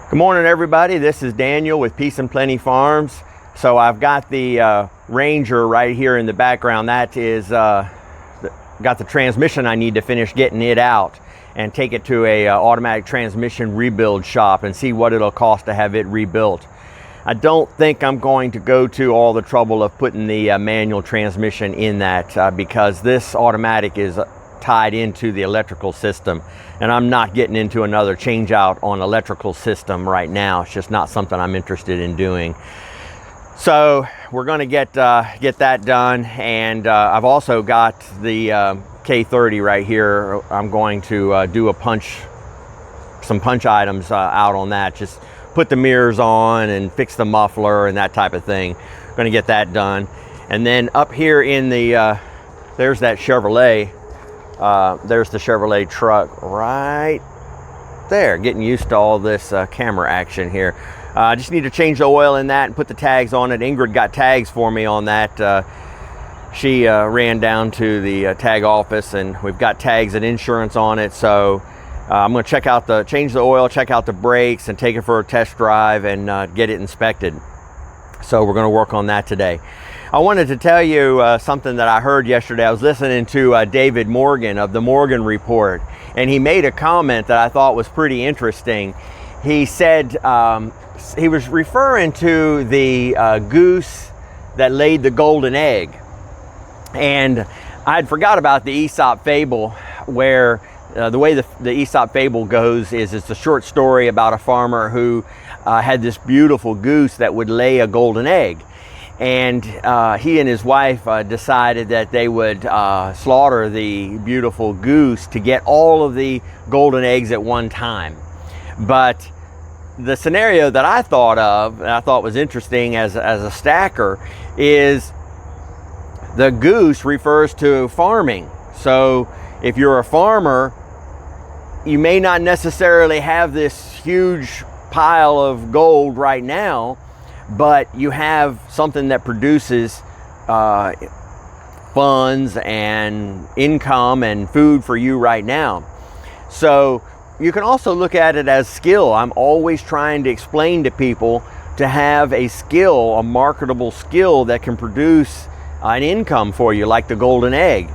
Good morning, everybody. This is Daniel with Peace and Plenty Farms. So I've got the Ranger right here in the background. That is got the transmission. I need to finish getting it out and take it to a automatic transmission rebuild shop and see what it'll cost to have it rebuilt. I don't think I'm going to go to all the trouble of putting the manual transmission in that because this automatic is tied into the electrical system, and I'm not getting into another change out on electrical system right now. It's just not something I'm interested in doing. So we're going to get that done, and I've also got the K30 right here. I'm going to do some punch items out on that. Just put the mirrors on and fix the muffler and that type of thing. Going to get that done, and then up here in the there's that Chevrolet. There's the Chevrolet truck right there. Getting used to all this camera action here. I just need to change the oil in that and put the tags on it. Ingrid got tags for me on that. She ran down to the tag office, and we've got tags and insurance on it. So I'm going to change the oil, check out the brakes, and take it for a test drive and get it inspected. So we're going to work on that today. I wanted to tell you something that I heard yesterday. I was listening to David Morgan of the Morgan Report, and he made a comment that I thought was pretty interesting. He said he was referring to the goose that laid the golden egg. And I'd forgot about the Aesop fable, where the way the Aesop fable goes is it's a short story about a farmer who had this beautiful goose that would lay a golden egg. And he and his wife decided that they would slaughter the beautiful goose to get all of the golden eggs at one time. But the scenario that I thought of, and I thought was interesting as a stacker, is the goose refers to farming. So if you're a farmer, you may not necessarily have this huge pile of gold right now, but you have something that produces funds and income and food for you right now. So you can also look at it as skill. I'm always trying to explain to people to have a skill, a marketable skill that can produce an income for you, like the golden egg.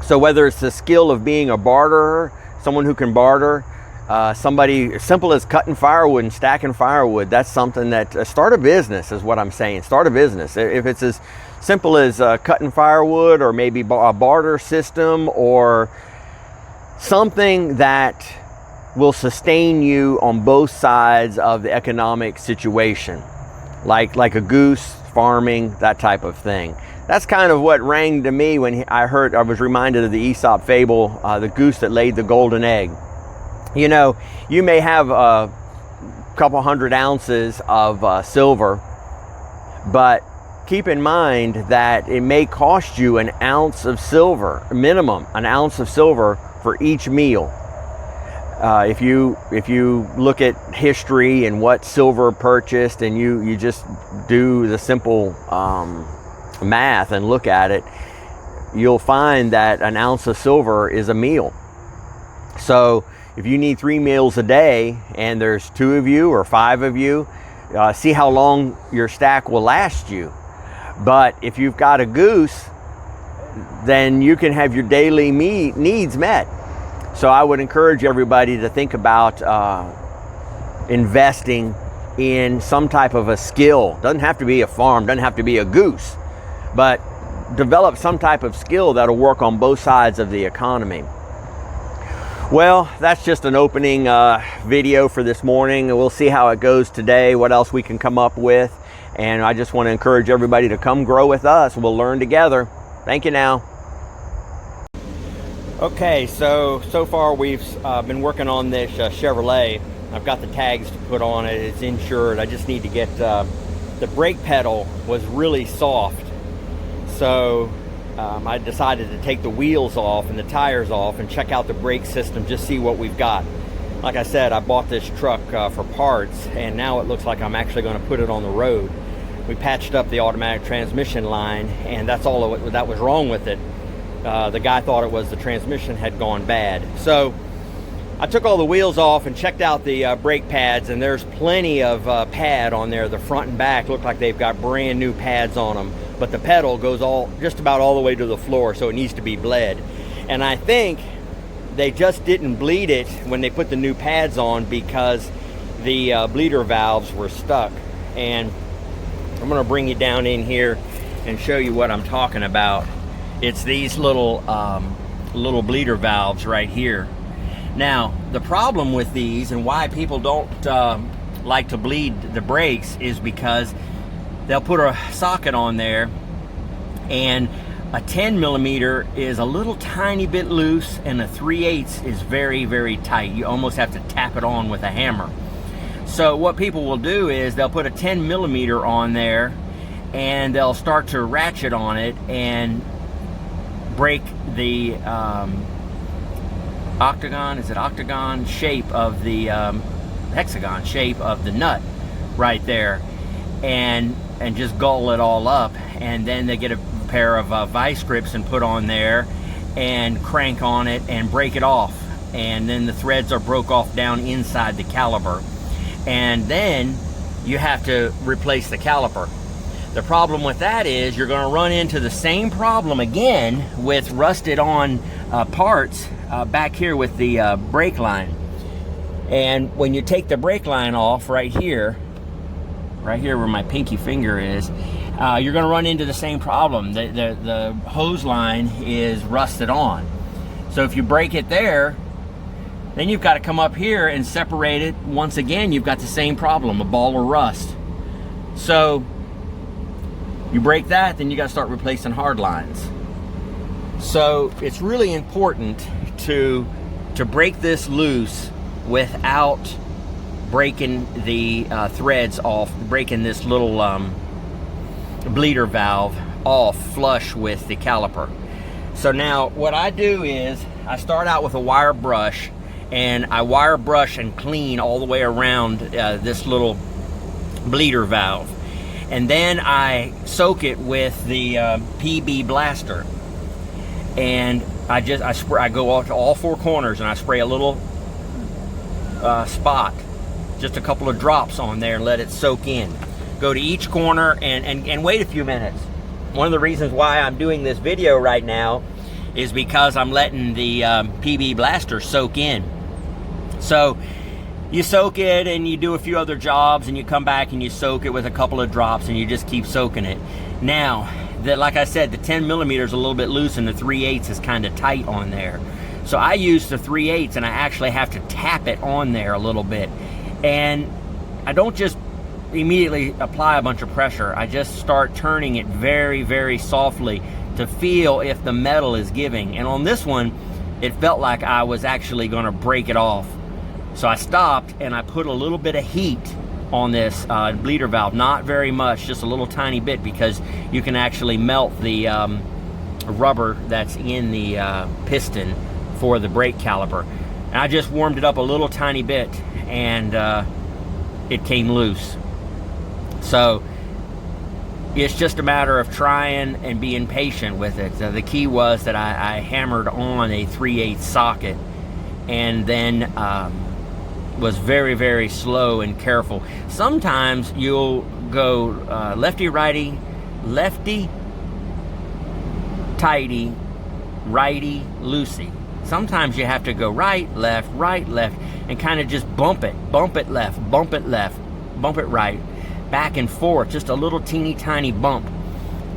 So whether it's the skill of being a barterer, someone who can barter, somebody as simple as cutting firewood and stacking firewood, that's something that start a business is what I'm saying. Start a business. If it's as simple as cutting firewood, or maybe a barter system, or something that will sustain you on both sides of the economic situation, like a goose, farming, that type of thing. That's kind of what rang to me when I was reminded of the Aesop fable, the goose that laid the golden egg. You know, you may have a couple 100 ounces of silver, but keep in mind that it may cost you an ounce of silver, minimum, an ounce of silver for each meal. If you look at history and what silver purchased, and you just do the simple math and look at it, you'll find that an ounce of silver is a meal. So if you need 3 meals a day and there's 2 of you or 5 of you, see how long your stack will last you. But if you've got a goose, then you can have your daily needs met. So I would encourage everybody to think about investing in some type of a skill. Doesn't have to be a farm, doesn't have to be a goose, but develop some type of skill that'll work on both sides of the economy. Well, that's just an opening video for this morning, and we'll see how it goes today, what else we can come up with. And I just want to encourage everybody to come grow with us. We'll learn together. Thank you now. Okay, so far we've been working on this Chevrolet. I've got the tags to put on it. It's insured. I just need to get the brake pedal was really soft. So I decided to take the wheels off and the tires off and check out the brake system, just see what we've got. Like I said, I bought this truck for parts, and now it looks like I'm actually going to put it on the road. We patched up the automatic transmission line, and that's all that was wrong with it. The guy thought it was the transmission had gone bad. So I took all the wheels off and checked out the brake pads, and there's plenty of pad on there. The front and back look like they've got brand new pads on them, but the pedal goes just about all the way to the floor, so it needs to be bled. And I think they just didn't bleed it when they put the new pads on because the bleeder valves were stuck. And I'm going to bring you down in here and show you what I'm talking about. It's these little bleeder valves right here. Now, the problem with these and why people don't like to bleed the brakes is because they'll put a socket on there, and a 10 millimeter is a little tiny bit loose, and a 3/8 is very, very tight. You almost have to tap it on with a hammer. So what people will do is they'll put a 10 millimeter on there, and they'll start to ratchet on it and break the octagon shape of the hexagon shape of the nut right there, and just gull it all up. And then they get a pair of vice grips and put on there and crank on it and break it off, and then the threads are broke off down inside the caliper, and then you have to replace the caliper. The problem with that is you're going to run into the same problem again with rusted on parts back here with the brake line. And when you take the brake line off right here where my pinky finger is, you're going to run into the same problem. The hose line is rusted on. So if you break it there, then you've got to come up here and separate it. Once again, you've got the same problem, a ball of rust. So you break that, then you got to start replacing hard lines. So it's really important to break this loose without breaking the threads off, breaking this little bleeder valve off flush with the caliper. So now what I do is I start out with a wire brush, and I wire brush and clean all the way around this little bleeder valve. And then I soak it with the PB blaster, and I go out to all four corners, and I spray a little spot, just a couple of drops on there, and let it soak in. Go to each corner and wait a few minutes. One of the reasons why I'm doing this video right now is because I'm letting the PB blaster soak in. So you soak it and you do a few other jobs, and you come back and you soak it with a couple of drops, and you just keep soaking it. Now, like I said, the 10 millimeter is a little bit loose, and the 3/8 is kind of tight on there. So I use the 3/8, and I actually have to tap it on there a little bit. And I don't just immediately apply a bunch of pressure. I just start turning it very, very softly to feel if the metal is giving. And on this one, it felt like I was actually going to break it off. So I stopped, and I put a little bit of heat on this bleeder valve. Not very much, just a little tiny bit, because you can actually melt the rubber that's in the piston for the brake caliper. And I just warmed it up a little tiny bit, and it came loose. So it's just a matter of trying and being patient with it. The key was that I hammered on a 3/8 socket, and then was very, very slow and careful. Sometimes you'll go lefty, righty, lefty, tighty, righty, loosey. Sometimes you have to go right, left, and kind of just bump it left, bump it right, back and forth, just a little teeny tiny bump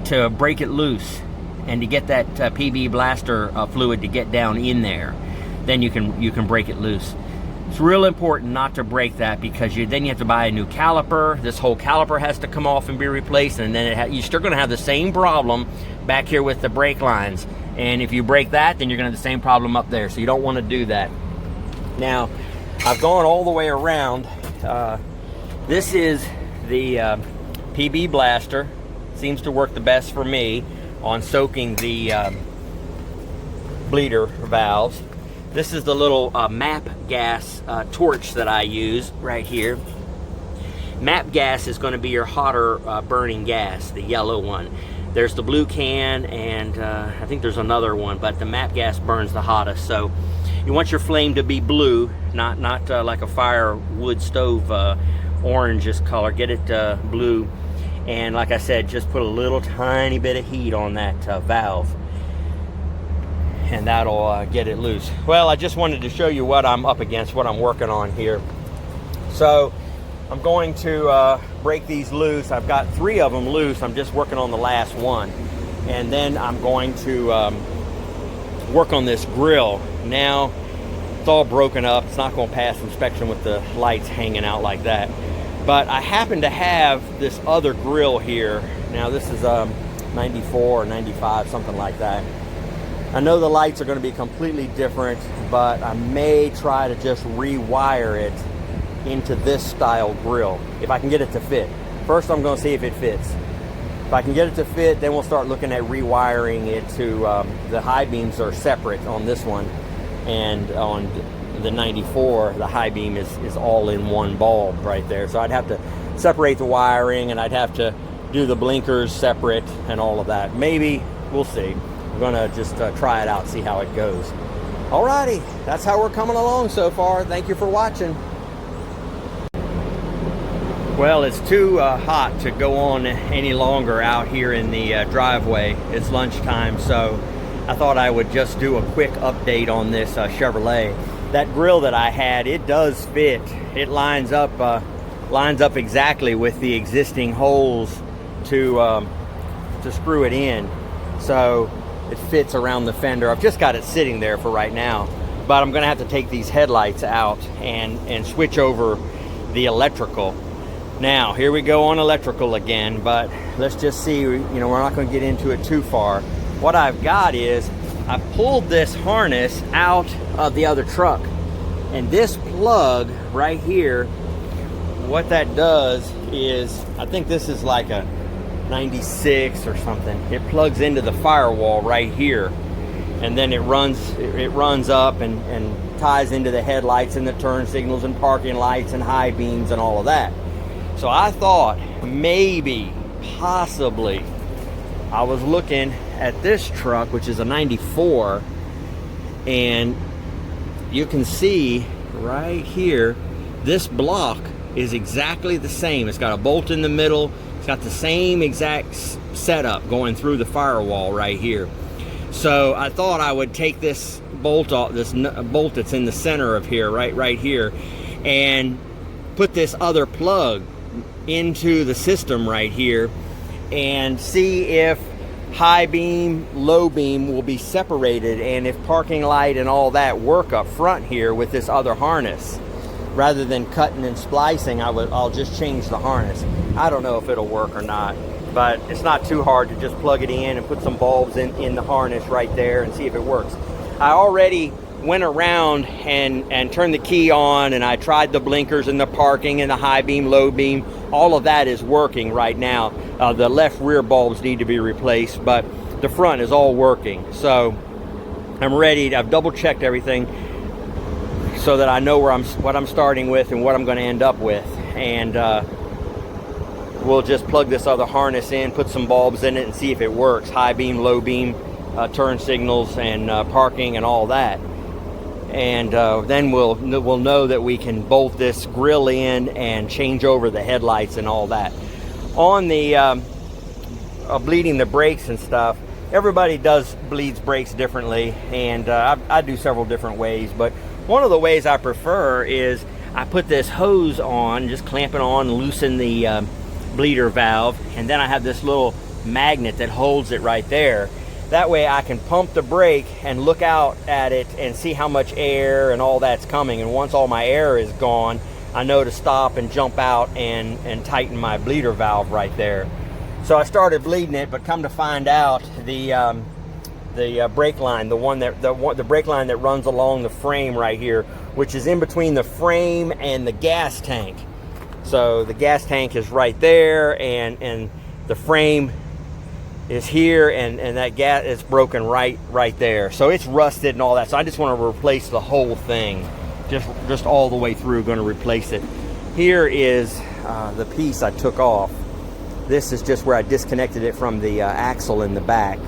to break it loose and to get that PB blaster fluid to get down in there. Then you can break it loose. It's real important not to break that, because then you have to buy a new caliper. This whole caliper has to come off and be replaced, and then you're still going to have the same problem back here with the brake lines. And if you break that, then you're going to have the same problem up there, so you don't want to do that. Now, I've gone all the way around. This is the PB blaster. Seems to work the best for me on soaking the bleeder valves. This is the little MAP gas torch that I use right here. MAP gas is going to be your hotter burning gas, the yellow one. There's the blue can, and I think there's another one, but the MAP gas burns the hottest. So You want your flame to be blue, not like a firewood stove orangish color. Get it blue. And like I said, just put a little tiny bit of heat on that valve, and that'll get it loose. Well, I just wanted to show you what I'm up against, what I'm working on here. So I'm going to break these loose. I've got 3 of them loose. I'm just working on the last one. And then I'm going to work on this grill. Now, it's all broken up. It's not going to pass inspection with the lights hanging out like that. But I happen to have this other grill here. Now, this is 94 or 95, something like that. I know the lights are going to be completely different, but I may try to just rewire it into this style grill, if I can get it to fit. First, I'm going to see if it fits. If I can get it to fit, then we'll start looking at rewiring it to, the high beams are separate on this one, and on the 94, the high beam is all in one bulb right there. So I'd have to separate the wiring, and I'd have to do the blinkers separate and all of that. Maybe, we'll see. We're gonna just try it out, see how it goes. Alrighty, that's how we're coming along so far. Thank you for watching. Well, it's too hot to go on any longer out here in the driveway. It's lunchtime, so I thought I would just do a quick update on this Chevrolet. That grill that I had, it does fit. It lines up exactly with the existing holes to screw it in. So it fits around the fender. I've just got it sitting there for right now, but I'm gonna have to take these headlights out and switch over the electrical. Now, here we go on electrical again, but let's just see, you know, we're not gonna get into it too far. What I've got is, I pulled this harness out of the other truck, and this plug right here, what that does is, I think this is like a 96 or something. It plugs into the firewall right here, and then it runs up and ties into the headlights and the turn signals and parking lights and high beams and all of that. So I thought maybe, possibly, I was looking at this truck, which is a 94, and you can see right here, this block is exactly the same. It's got a bolt in the middle. It's got the same exact setup going through the firewall right here. So I thought I would take this bolt off, this bolt that's in the center of here, right here, and put this other plug into the system right here and see if high beam, low beam will be separated, and if parking light and all that work up front here with this other harness. Rather than cutting and splicing, I'll just change the harness. I don't know if it'll work or not, but it's not too hard to just plug it in and put some bulbs in the harness right there and see if it works. I already went around and turned the key on, and I tried the blinkers and the parking and the high beam, low beam. All of that is working right now. The left rear bulbs need to be replaced, but the front is all working. So I'm ready. I've double checked everything so that I know what I'm starting with and what I'm going to end up with. And we'll just plug this other harness in, put some bulbs in it, and see if it works. High beam, low beam, turn signals, and parking and all that. And then we'll know that we can bolt this grill in and change over the headlights and all that. On the bleeding the brakes and stuff, everybody bleeds brakes differently, and I do several different ways, but one of the ways I prefer is I put this hose on, just clamp it on, loosen the bleeder valve, and then I have this little magnet that holds it right there. That way I can pump the brake and look out at it and see how much air and all that's coming. And once all my air is gone, I know to stop and jump out and tighten my bleeder valve right there. So I started bleeding it, but come to find out, the brake line, the brake line that runs along the frame right here, which is in between the frame and the gas tank. So the gas tank is right there, and the frame is here, and that gas is broken right there. So it's rusted and all that. So I just want to replace the whole thing, just all the way through. Going to replace it. Here is the piece I took off. This is just where I disconnected it from the axle in the back.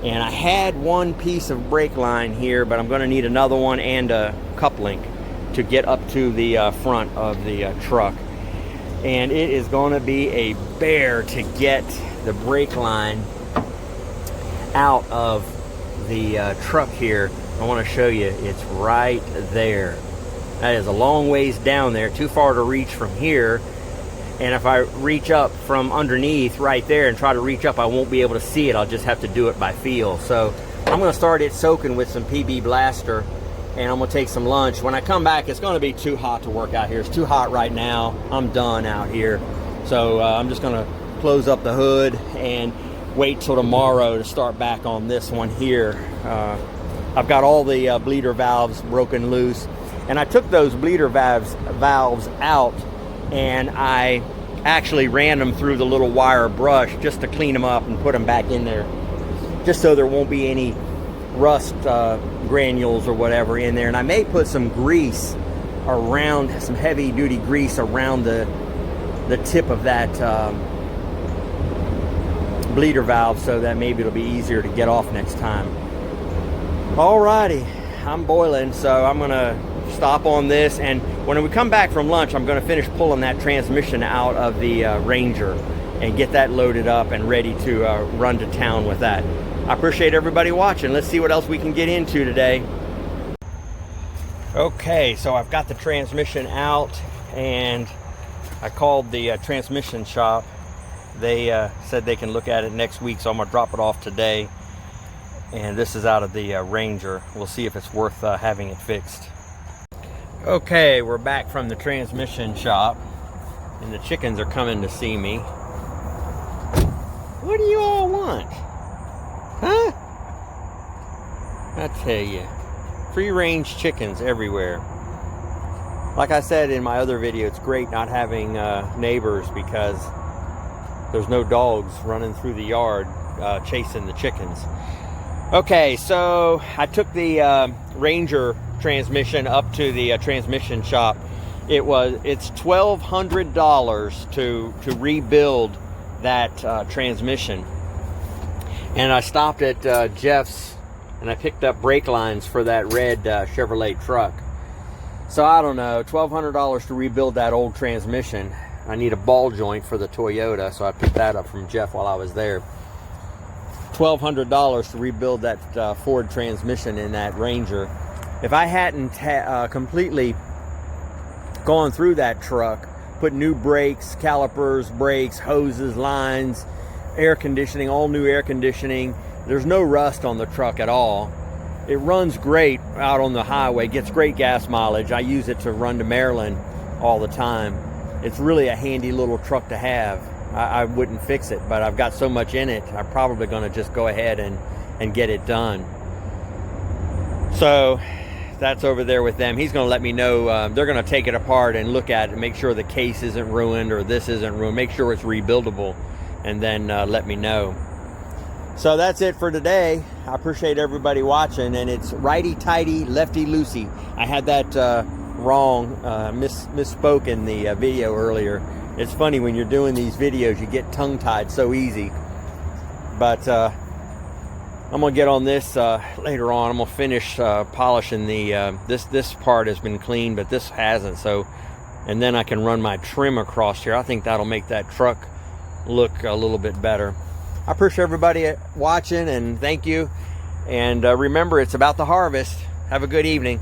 And I had one piece of brake line here, but I'm going to need another one and a coupling to get up to the front of the truck. And it is going to be a bear to get the brake line out of the truck here. I want to show you, it's right there. That is a long ways down there, too far to reach from here. And if I reach up from underneath right there and try to reach up, I won't be able to see it. I'll just have to do it by feel. So I'm going to start it soaking with some PB Blaster, and I'm going to take some lunch. When I come back, it's going to be too hot to work out here. It's too hot right now. I'm done out here. So I'm just going to close up the hood and wait till tomorrow to start back on this one here. I've got all the bleeder valves broken loose, and I took those bleeder valves out, and I actually ran them through the little wire brush just to clean them up and put them back in there, just so there won't be any rust granules or whatever in there. And I may put some grease around, some heavy duty grease around the tip of that bleeder valve, so that maybe it'll be easier to get off next time. Alrighty, I'm boiling, so I'm gonna stop on this, and when we come back from lunch, I'm going to finish pulling that transmission out of the Ranger and get that loaded up and ready to run to town with that. I appreciate everybody watching. Let's see what else we can get into today. Okay, so I've got the transmission out, and I called the transmission shop. They said they can look at it next week, so I'm going to drop it off today. And this is out of the Ranger. We'll see if it's worth having it fixed. Okay, we're back from the transmission shop, and the chickens are coming to see me. What do you all want? Huh? I tell you, free-range chickens everywhere. Like I said in my other video, it's great not having neighbors, because there's no dogs running through the yard chasing the chickens. Okay, so I took the Ranger transmission up to the transmission shop. It's $1,200 to rebuild that transmission. And I stopped at Jeff's, and I picked up brake lines for that red Chevrolet truck. So I don't know, $1,200 to rebuild that old transmission. I need a ball joint for the Toyota, so I picked that up from Jeff while I was there. $1,200 to rebuild that Ford transmission in that Ranger. If I hadn't completely gone through that truck, put new brakes, calipers, brakes, hoses, lines, air conditioning, all new air conditioning, there's no rust on the truck at all. It runs great out on the highway, gets great gas mileage. I use it to run to Maryland all the time. It's really a handy little truck to have. I wouldn't fix it, but I've got so much in it, I'm probably going to just go ahead and get it done. So that's over there with them. He's going to let me know. They're going to take it apart and look at it, make sure the case isn't ruined or this isn't ruined, make sure it's rebuildable, and then let me know. So that's it for today. I appreciate everybody watching, and it's righty-tighty, lefty-loosey. I had that wrong, misspoke in the video earlier. It's funny when you're doing these videos, you get tongue-tied so easy. But I'm gonna get on this later on. I'm gonna finish polishing the this part has been cleaned, but this hasn't. So, and then I can run my trim across here. I think that'll make that truck look a little bit better. I appreciate everybody watching, and thank you. And remember, it's about the harvest. Have a good evening.